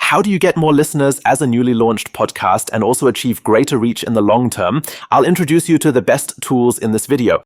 How do you get more listeners as a newly launched podcast and also achieve greater reach in the long term? I'll introduce you to the best tools in this video.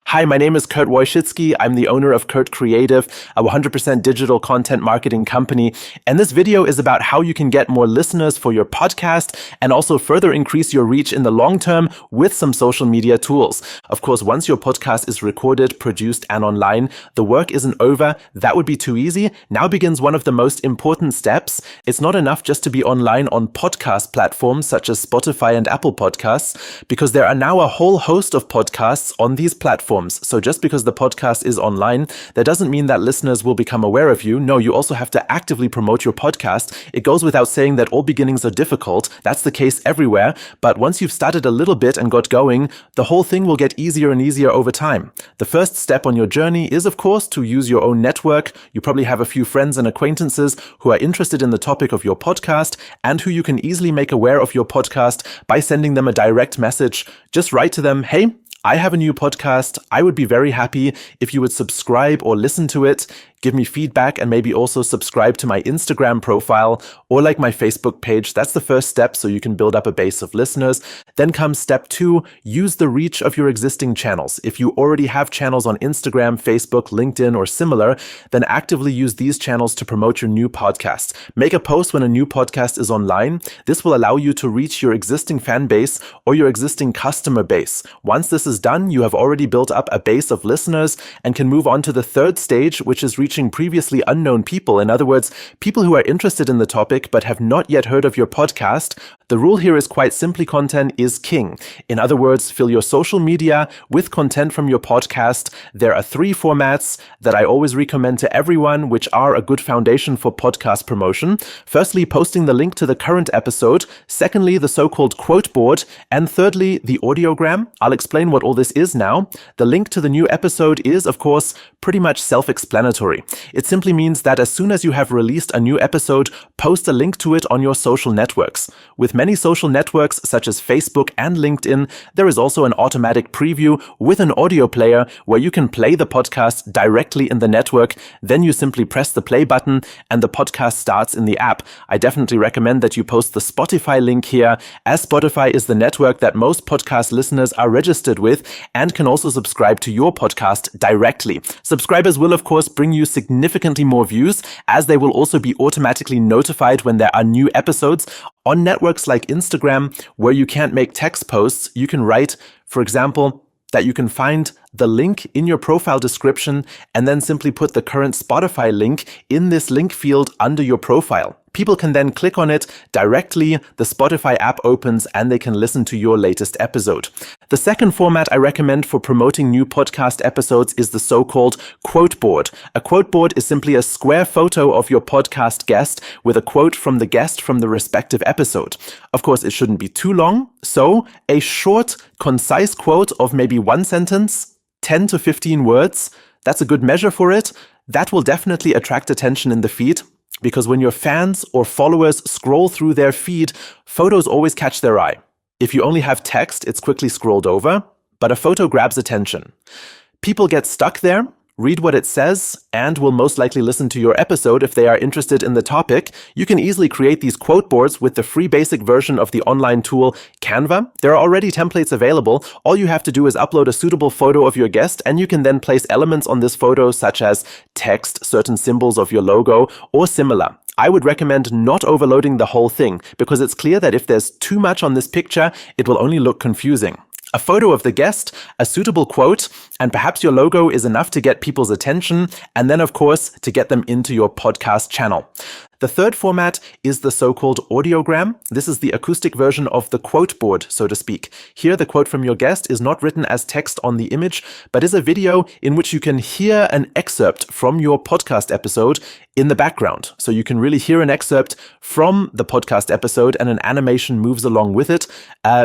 Hi, my name is Kurt Wojcicki. I'm the owner of Kurt Creative, a 100% digital content marketing company. And this video is about how you can get more listeners for your podcast and also further increase your reach in the long term with some social media tools. Of course, once your podcast is recorded, produced, and online, the work isn't over. That would be too easy. Now begins one of the most important steps. It's not enough just to be online on podcast platforms such as Spotify and Apple Podcasts, because there are now a whole host of podcasts on these platforms. So just because the podcast is online, that doesn't mean that listeners will become aware of you. No, you also have to actively promote your podcast. It goes without saying that all beginnings are difficult. That's the case everywhere. But once you've started a little bit and got going, the whole thing will get easier and easier over time. The first step on your journey is, of course, to use your own network. You probably have a few friends and acquaintances who are interested in the topic of your podcast and who you can easily make aware of your podcast by sending them a direct message. Just write to them, hey, I have a new podcast. I would be very happy if you would subscribe or listen to it. Give me feedback and maybe also subscribe to my Instagram profile or like my Facebook page. That's the first step so you can build up a base of listeners. Then comes step 2, use the reach of your existing channels. If you already have channels on Instagram, Facebook, LinkedIn, or similar, then actively use these channels to promote your new podcast. Make a post when a new podcast is online. This will allow you to reach your existing fan base or your existing customer base. Once this is done, you have already built up a base of listeners and can move on to the third stage, which is reaching previously unknown people. In other words, people who are interested in the topic but have not yet heard of your podcast. The rule here is quite simply, content is king. In other words, fill your social media with content from your podcast. There are 3 formats that I always recommend to everyone, which are a good foundation for podcast promotion. Firstly, posting the link to the current episode. Secondly, the so-called quote board. And thirdly, the audiogram. I'll explain what all this is now. The link to the new episode is, of course, pretty much self-explanatory. It simply means that as soon as you have released a new episode, post a link to it on your social networks. With many social networks such as Facebook and LinkedIn, there is also an automatic preview with an audio player where you can play the podcast directly in the network. Then you simply press the play button and the podcast starts in the app. I definitely recommend that you post the Spotify link here, as Spotify is the network that most podcast listeners are registered with and can also subscribe to your podcast directly. Subscribers will, of course, bring you significantly more views, as they will also be automatically notified when there are new episodes. On networks like Instagram, where you can't make text posts, you can write, for example, that you can find the link in your profile description and then simply put the current Spotify link in this link field under your profile. People can then click on it directly, the Spotify app opens, and they can listen to your latest episode. The second format I recommend for promoting new podcast episodes is the so-called quote board. A quote board is simply a square photo of your podcast guest with a quote from the guest from the respective episode. Of course, it shouldn't be too long, so a short, concise quote of maybe 1 sentence, 10 to 15 words, that's a good measure for it. That will definitely attract attention in the feed. Because when your fans or followers scroll through their feed, photos always catch their eye. If you only have text, it's quickly scrolled over, but a photo grabs attention. People get stuck there, read what it says, and will most likely listen to your episode if they are interested in the topic. You can easily create these quote boards with the free basic version of the online tool Canva. There are already templates available. All you have to do is upload a suitable photo of your guest, and you can then place elements on this photo such as text, certain symbols of your logo, or similar. I would recommend not overloading the whole thing, because it's clear that if there's too much on this picture, it will only look confusing. A photo of the guest, a suitable quote, and perhaps your logo is enough to get people's attention, and then, of course, to get them into your podcast channel. The third format is the so-called audiogram. This is the acoustic version of the quote board, so to speak. Here, the quote from your guest is not written as text on the image, but is a video in which you can hear an excerpt from your podcast episode in the background. So you can really hear an excerpt from the podcast episode, and an animation moves along with it,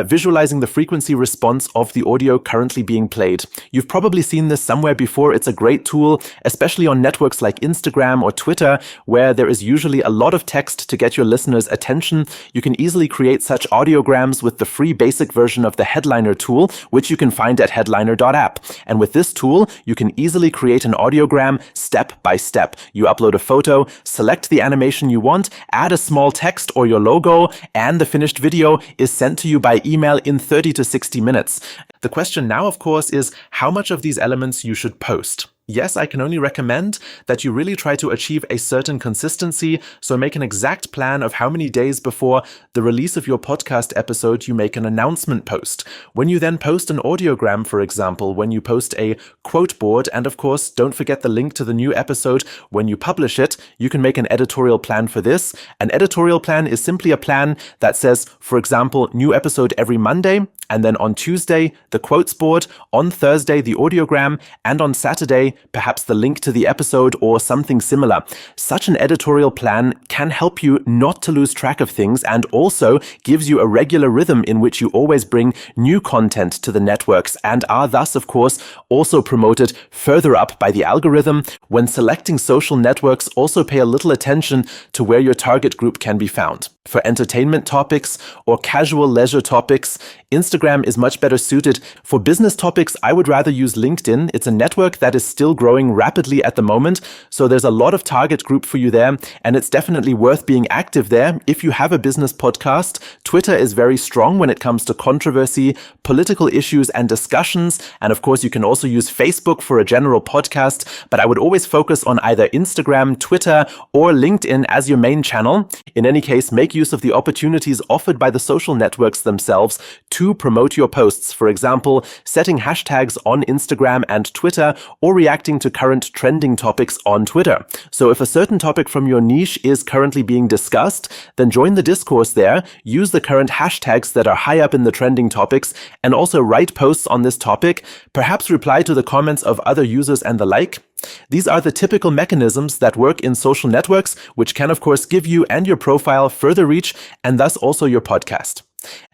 visualizing the frequency response of the audio currently being played. You've probably seen this somewhere before. It's a great tool, especially on networks like Instagram or Twitter, where there is usually a lot of text to get your listeners' attention, you can easily create such audiograms with the free basic version of the Headliner tool, which you can find at headliner.app. And with this tool, you can easily create an audiogram step by step. You upload a photo, select the animation you want, add a small text or your logo, and the finished video is sent to you by email in 30 to 60 minutes. The question now, of course, is how much of these elements you should post. Yes, I can only recommend that you really try to achieve a certain consistency, so make an exact plan of how many days before the release of your podcast episode you make an announcement post. When you then post an audiogram, for example, when you post a quote board, and of course, don't forget the link to the new episode when you publish it, you can make an editorial plan for this. An editorial plan is simply a plan that says, for example, new episode every Monday, and then on Tuesday, the quotes board, on Thursday, the audiogram, and on Saturday, perhaps the link to the episode or something similar. Such an editorial plan can help you not to lose track of things and also gives you a regular rhythm in which you always bring new content to the networks and are thus, of course, also promoted further up by the algorithm. When selecting social networks, also pay a little attention to where your target group can be found. For entertainment topics or casual leisure topics, Instagram is much better suited. For business topics, I would rather use LinkedIn. It's a network that is still growing rapidly at the moment, so there's a lot of target group for you there, and it's definitely worth being active there if you have a business podcast. Twitter is very strong when it comes to controversy, political issues, and discussions, and of course you can also use Facebook for a general podcast, but I would always focus on either Instagram, Twitter, or LinkedIn as your main channel. In any case, make use of the opportunities offered by the social networks themselves to promote your posts. For example, setting hashtags on Instagram and Twitter or reacting to current trending topics on Twitter. So if a certain topic from your niche is currently being discussed, then join the discourse there, use the current hashtags that are high up in the trending topics, and also write posts on this topic, perhaps reply to the comments of other users and the like. These are the typical mechanisms that work in social networks, which can of course give you and your profile further reach and thus also your podcast.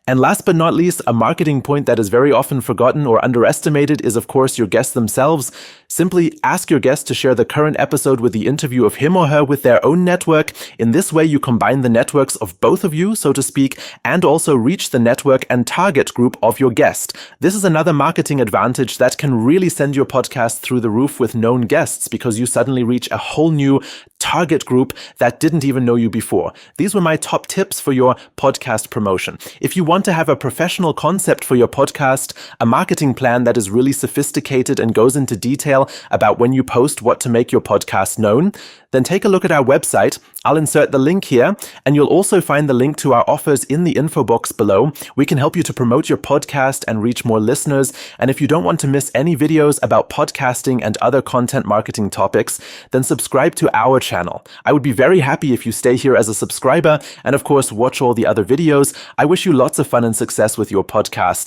And last but not least, a marketing point that is very often forgotten or underestimated is of course your guests themselves. Simply ask your guest to share the current episode with the interview of him or her with their own network. In this way, you combine the networks of both of you, so to speak, and also reach the network and target group of your guest. This is another marketing advantage that can really send your podcast through the roof with known guests because you suddenly reach a whole new target group that didn't even know you before. These were my top tips for your podcast promotion. If you want to have a professional concept for your podcast, a marketing plan that is really sophisticated and goes into detail about when you post what to make your podcast known, then take a look at our website. I'll insert the link here, and you'll also find the link to our offers in the info box below. We can help you to promote your podcast and reach more listeners. And if you don't want to miss any videos about podcasting and other content marketing topics, then subscribe to our channel. I would be very happy if you stay here as a subscriber and of course watch all the other videos. I wish you lots of fun and success with your podcast.